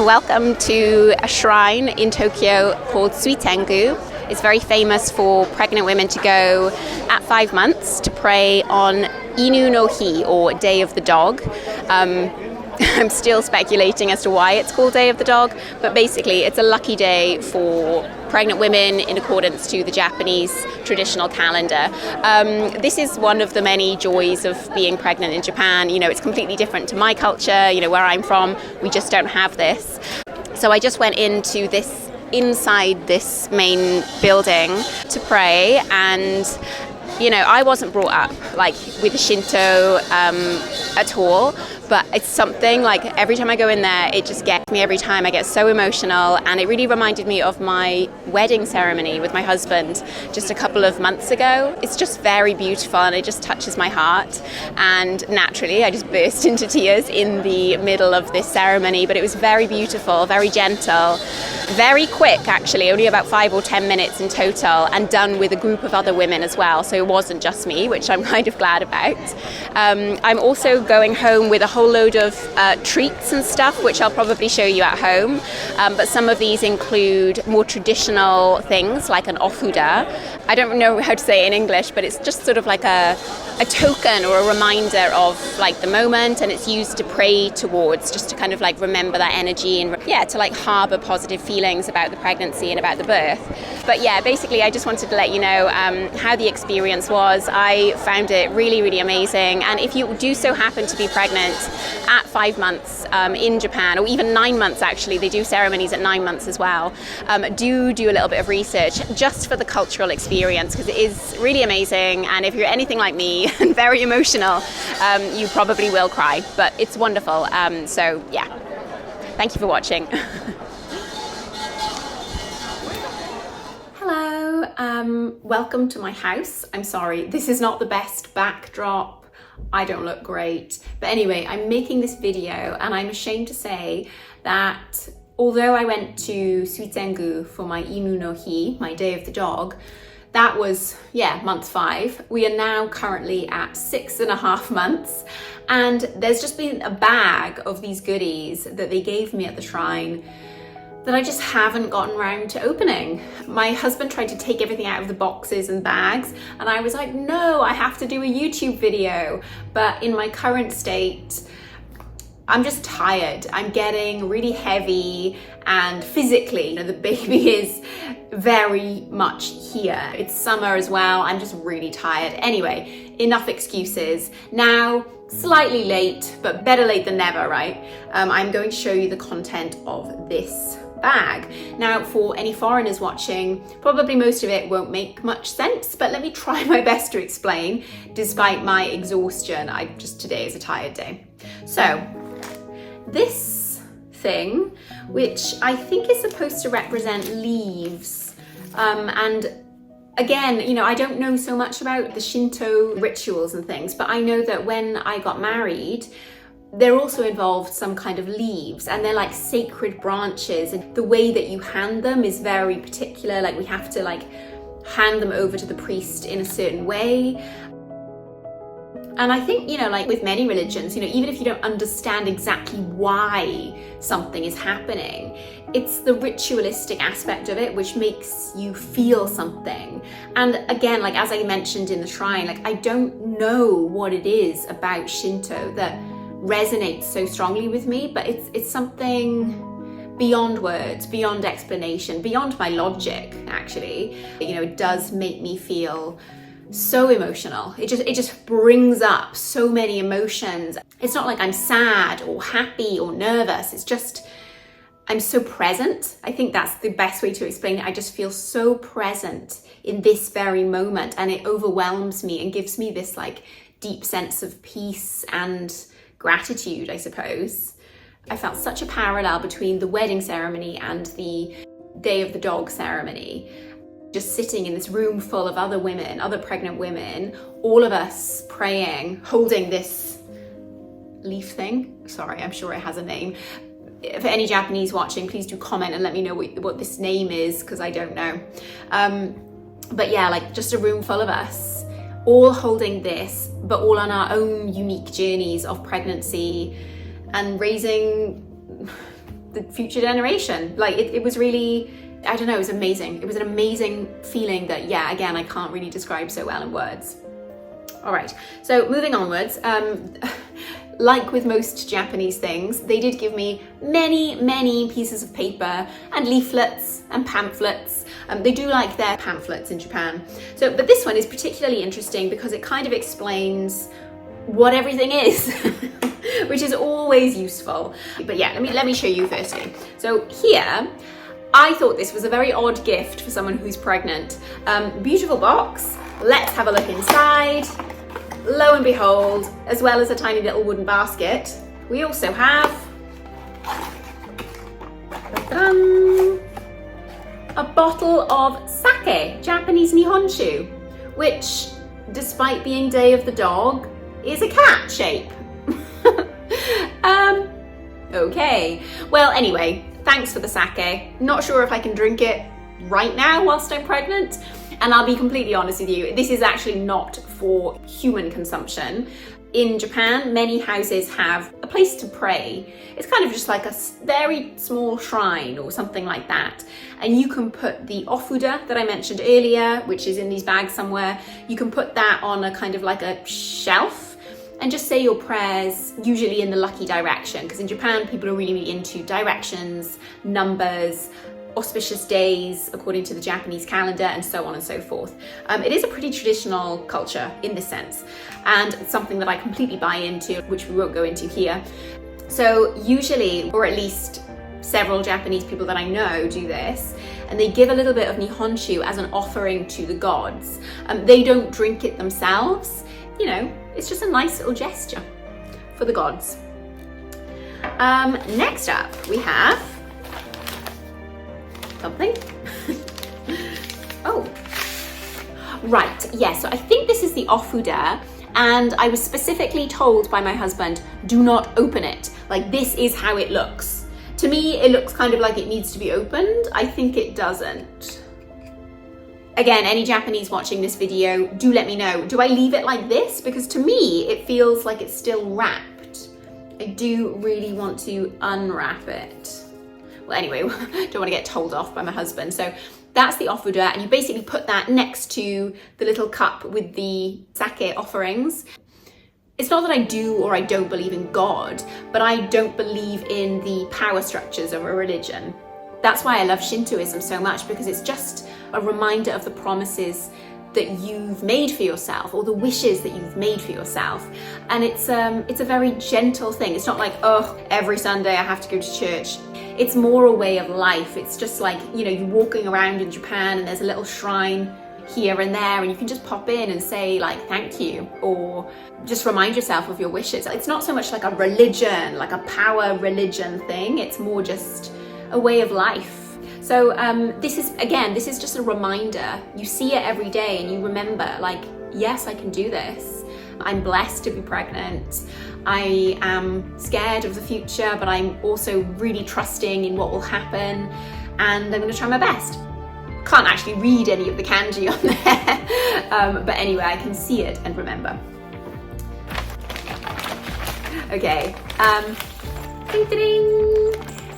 and welcome to a shrine in Tokyo called Suitengu. It's very famous for pregnant women to go at 5 months to pray on Inu no Hi, or Day of the Dog. I'm still speculating as to why it's called Day of the Dog, but basically it's a lucky day for pregnant women in accordance to the Japanese traditional calendar. This is one of the many joys of being pregnant in Japan. You know, it's completely different to my culture, you know, where I'm from, we just don't have this. So I just went inside this main building to pray, and you know, I wasn't brought up like with Shinto at all, but it's something like every time I go in there, it just gets me every time. I get so emotional, and it really reminded me of my wedding ceremony with my husband just a couple of months ago. It's just very beautiful, and it just touches my heart, and naturally I just burst into tears in the middle of this ceremony. But it was very beautiful, very gentle, very quick actually, only about 5 or 10 minutes in total, and done with a group of other women as well, so it wasn't just me, which I'm kind of glad about. I'm also going home with a whole load of treats and stuff, which I'll probably show you at home, but some of these include more traditional things like an ofuda. I don't know how to say it in English, but it's just sort of like a token or a reminder of like the moment, and it's used to pray towards, just to kind of like remember that energy and to like harbor positive feelings about the pregnancy and about the birth. But yeah, basically I just wanted to let you know how the experience was. I found it really, really amazing, and if you do so happen to be pregnant at 5 months in Japan, or even 9 months actually, they do ceremonies at 9 months as well, do a little bit of research just for the cultural experience, because it is really amazing. And if you're anything like me and very emotional, you probably will cry, but it's wonderful. So yeah, thank you for watching. Hello, welcome to my house. I'm sorry, this is not the best backdrop. I don't look great. But anyway, I'm making this video, and I'm ashamed to say that although I went to Suitengu for my Inu no Hi, my Day of the Dog, that was, month 5. We are now currently at 6.5 months, and there's just been a bag of these goodies that they gave me at the shrine that I just haven't gotten around to opening. My husband tried to take everything out of the boxes and bags, and I was like, no, I have to do a YouTube video. But in my current state, I'm just tired. I'm getting really heavy, and physically, you know, the baby is very much here. It's summer as well. I'm just really tired. Anyway, enough excuses. Now, slightly late, but better late than never, right? I'm going to show you the content of this bag. Now, for any foreigners watching, probably most of it won't make much sense, but let me try my best to explain despite my exhaustion. Today is a tired day. So, this thing, which I think is supposed to represent leaves, and again, you know, I don't know so much about the Shinto rituals and things, but I know that when I got married, they're also involved some kind of leaves, and they're like sacred branches, and the way that you hand them is very particular. Like, we have to like hand them over to the priest in a certain way. And I think, you know, like with many religions, you know, even if you don't understand exactly why something is happening, it's the ritualistic aspect of it which makes you feel something. And again, like as I mentioned in the shrine, like I don't know what it is about Shinto that resonates so strongly with me, but it's something beyond words, beyond explanation, beyond my logic actually. You know, it does make me feel so emotional. It just brings up so many emotions. It's not like I'm sad or happy or nervous. It's just, I'm so present. I think that's the best way to explain it. I just feel so present in this very moment, and it overwhelms me and gives me this like deep sense of peace and gratitude, I suppose. I felt such a parallel between the wedding ceremony and the Day of the Dog ceremony. Just sitting in this room full of other women, other pregnant women, all of us praying, holding this leaf thing. Sorry, I'm sure it has a name. For any Japanese watching, please do comment and let me know what this name is, because I don't know. But yeah, like just a room full of us, all holding this, but all on our own unique journeys of pregnancy and raising the future generation. Like it was really, I don't know, it was amazing. It was an amazing feeling that, yeah, again, I can't really describe so well in words. All right, so moving onwards, like with most Japanese things, they did give me many pieces of paper and leaflets and pamphlets. They do like their pamphlets in Japan. So, but this one is particularly interesting because it kind of explains what everything is, which is always useful. But yeah, let me show you firstly. So here, I thought this was a very odd gift for someone who's pregnant. Beautiful box. Let's have a look inside. Lo and behold, as well as a tiny little wooden basket, we also have a bottle of sake, Japanese nihonshu, which, despite being Day of the Dog, is a cat shape. Okay. Well, anyway, thanks for the sake. Not sure if I can drink it right now whilst I'm pregnant. And I'll be completely honest with you, this is actually not for human consumption. In Japan, many houses have a place to pray. It's kind of just like a very small shrine or something like that. And you can put the ofuda that I mentioned earlier, which is in these bags somewhere, you can put that on a kind of like a shelf and just say your prayers, usually in the lucky direction. Because in Japan, people are really into directions, numbers, auspicious days according to the Japanese calendar, and so on and so forth. It is a pretty traditional culture in this sense, and it's something that I completely buy into, which we won't go into here. So usually, or at least several Japanese people that I know do this, and they give a little bit of nihonshu as an offering to the gods. They don't drink it themselves, you know, it's just a nice little gesture for the gods. Next up, we have something. Oh, right, yeah, so I think this is the ofuda, and I was specifically told by my husband, do not open it. Like, this is how it looks. To me, it looks kind of like it needs to be opened. I think it doesn't. Again, any Japanese watching this video, do let me know. Do I leave it like this? Because to me, it feels like it's still wrapped. I do really want to unwrap it. Well, anyway, don't want to get told off by my husband. So that's the ofuda, and you basically put that next to the little cup with the sake offerings. It's not that I do or I don't believe in God, but I don't believe in the power structures of a religion. That's why I love Shintoism so much, because it's just a reminder of the promises that you've made for yourself, or the wishes that you've made for yourself. And it's a very gentle thing. It's not like, oh, every Sunday I have to go to church. It's more a way of life. It's just like, you know, you're walking around in Japan and there's a little shrine here and there, and you can just pop in and say like, thank you, or just remind yourself of your wishes. It's not so much like a religion, like a power religion thing. It's more just a way of life. So this is just a reminder. You see it every day and you remember, like, yes, I can do this. I'm blessed to be pregnant. I am scared of the future, but I'm also really trusting in what will happen, and I'm going to try my best. Can't actually read any of the kanji on there, but anyway, I can see it and remember. Okay, ding, ding.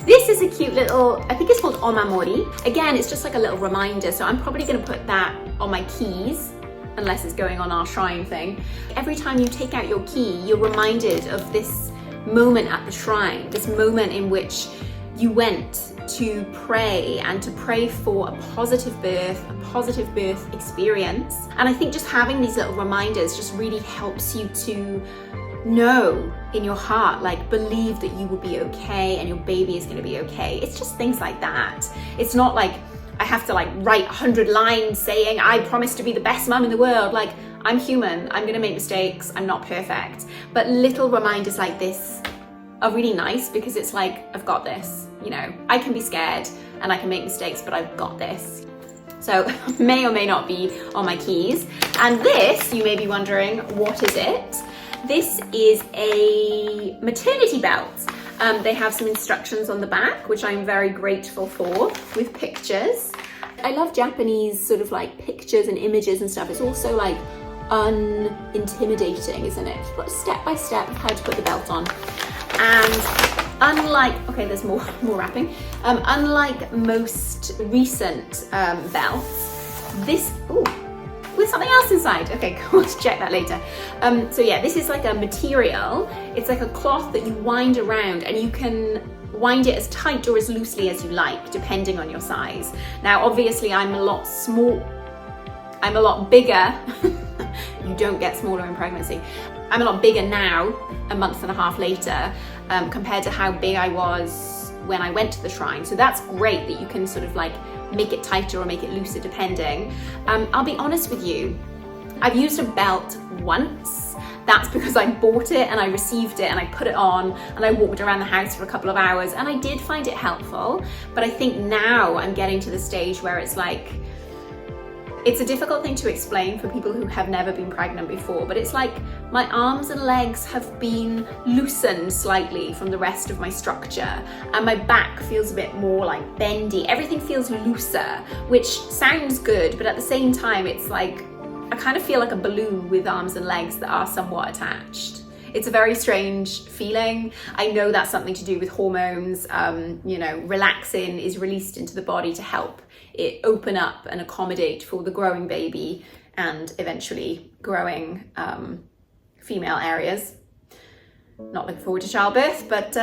This is a cute little, I think it's called omamori. Again, it's just like a little reminder, so I'm probably going to put that on my keys, unless it's going on our shrine thing. Every time you take out your key, you're reminded of this moment at the shrine, this moment in which you went to pray, and to pray for a positive birth experience. And I think just having these little reminders just really helps you to know in your heart, like, believe that you will be okay and your baby is going to be okay. It's just things like that. It's not like I have to like write 100 lines saying I promise to be the best mum in the world. Like, I'm human, I'm gonna make mistakes, I'm not perfect. But little reminders like this are really nice, because it's like, I've got this, you know, I can be scared and I can make mistakes, but I've got this. So may or may not be on my keys. And this, you may be wondering, what is it? This is a maternity belt. They have some instructions on the back, which I'm very grateful for, with pictures. I love Japanese sort of like pictures and images and stuff. It's also like unintimidating, isn't it? Step by step of how to put the belt on. And okay, there's more wrapping. Unlike most recent belts, this, with something else inside. Okay, cool, let's check that later. So yeah, this is like a material. It's like a cloth that you wind around, and you can wind it as tight or as loosely as you like, depending on your size. Now, obviously, I'm a lot bigger. You don't get smaller in pregnancy. I'm a lot bigger now, a month and a half later, compared to how big I was when I went to the shrine. So that's great that you can sort of like make it tighter or make it looser depending. I'll be honest with you, I've used a belt once. That's because I bought it and I received it and I put it on and I walked around the house for a couple of hours, and I did find it helpful. But I think now I'm getting to the stage where it's like, it's a difficult thing to explain for people who have never been pregnant before, but it's like my arms and legs have been loosened slightly from the rest of my structure, and my back feels a bit more like bendy. Everything feels looser, which sounds good, but at the same time, it's like I kind of feel like a balloon with arms and legs that are somewhat attached. It's a very strange feeling. I know that's something to do with hormones. Relaxin is released into the body to help it open up and accommodate for the growing baby and eventually growing female areas. Not looking forward to childbirth, but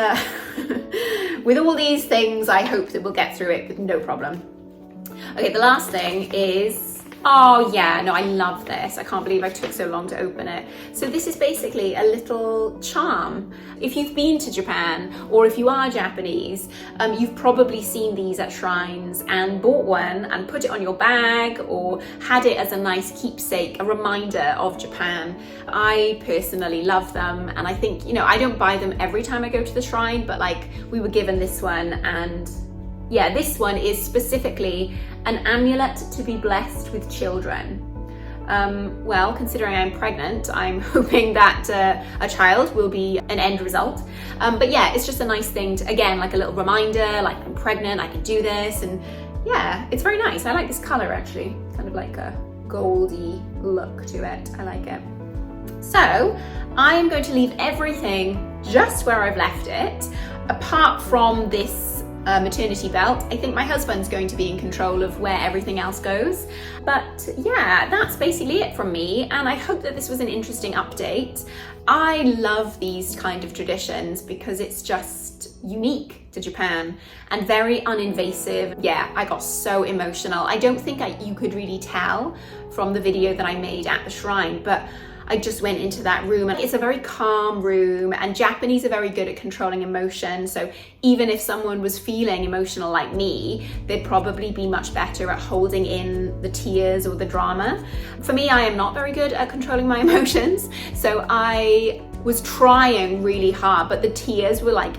with all these things, I hope that we'll get through it with no problem. Okay, the last thing is, oh yeah, no, I love this. I can't believe I took so long to open it. So this is basically a little charm. If you've been to Japan, or if you are Japanese, you've probably seen these at shrines and bought one and put it on your bag or had it as a nice keepsake, a reminder of Japan. I personally love them, and I think, I don't buy them every time I go to the shrine, but like we were given this one, and yeah, this one is specifically an amulet to be blessed with children. Well, considering I'm pregnant, I'm hoping that a child will be an end result. But yeah, it's just a nice thing to, again, like a little reminder, like I'm pregnant, I can do this. And yeah, it's very nice. I like this color actually, kind of like a goldy look to it. I like it. So I am going to leave everything just where I've left it, apart from this maternity belt. I think my husband's going to be in control of where everything else goes. But yeah, that's basically it from me, and I hope that this was an interesting update. I love these kind of traditions because it's just unique to Japan and very uninvasive. Yeah, I got so emotional. I don't think you could really tell from the video that I made at the shrine, but I just went into that room, and it's a very calm room, and Japanese are very good at controlling emotion. So even if someone was feeling emotional like me, they'd probably be much better at holding in the tears or the drama. For me, I am not very good at controlling my emotions. So I was trying really hard, but the tears were like,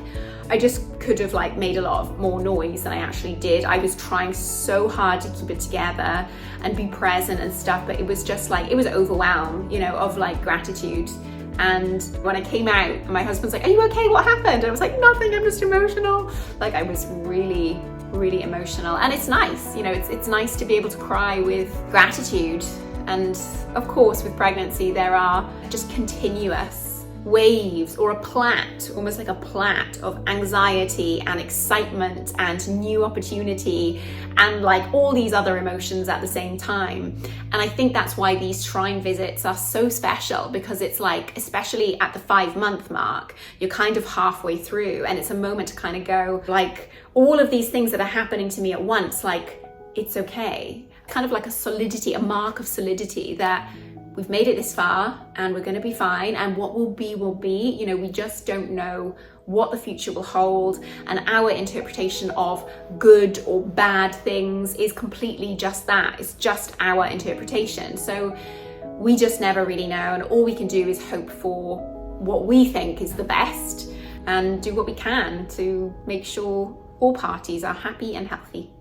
I just could have like made a lot of more noise than I actually did. I was trying so hard to keep it together and be present and stuff, but it was just like, it was overwhelmed, of like gratitude. And when I came out, my husband's like, are you okay? What happened? And I was like, nothing, I'm just emotional. Like I was really, really emotional. And it's nice, it's nice to be able to cry with gratitude. And of course, with pregnancy, there are just continuous waves or a plait, almost like a plait of anxiety and excitement and new opportunity and like all these other emotions at the same time. And I think that's why these shrine visits are so special, because it's like, especially at the 5-month mark, you're kind of halfway through, and it's a moment to kind of go like, all of these things that are happening to me at once, like it's okay. Kind of like a solidity, a mark of solidity that we've made it this far and we're going to be fine, and what will be will be. We just don't know what the future will hold, and our interpretation of good or bad things is completely just that. It's just our interpretation. So we just never really know, and all we can do is hope for what we think is the best and do what we can to make sure all parties are happy and healthy.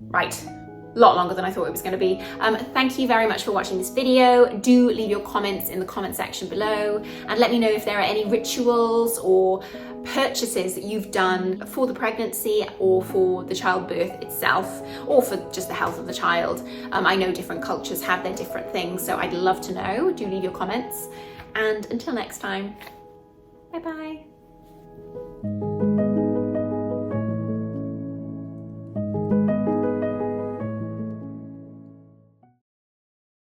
Right. A lot longer than I thought it was going to be. Thank you very much for watching this video. Do leave your comments in the comment section below, and let me know if there are any rituals or purchases that you've done for the pregnancy or for the childbirth itself, or for just the health of the child. I know different cultures have their different things, so I'd love to know. Do leave your comments, and until next time, bye bye.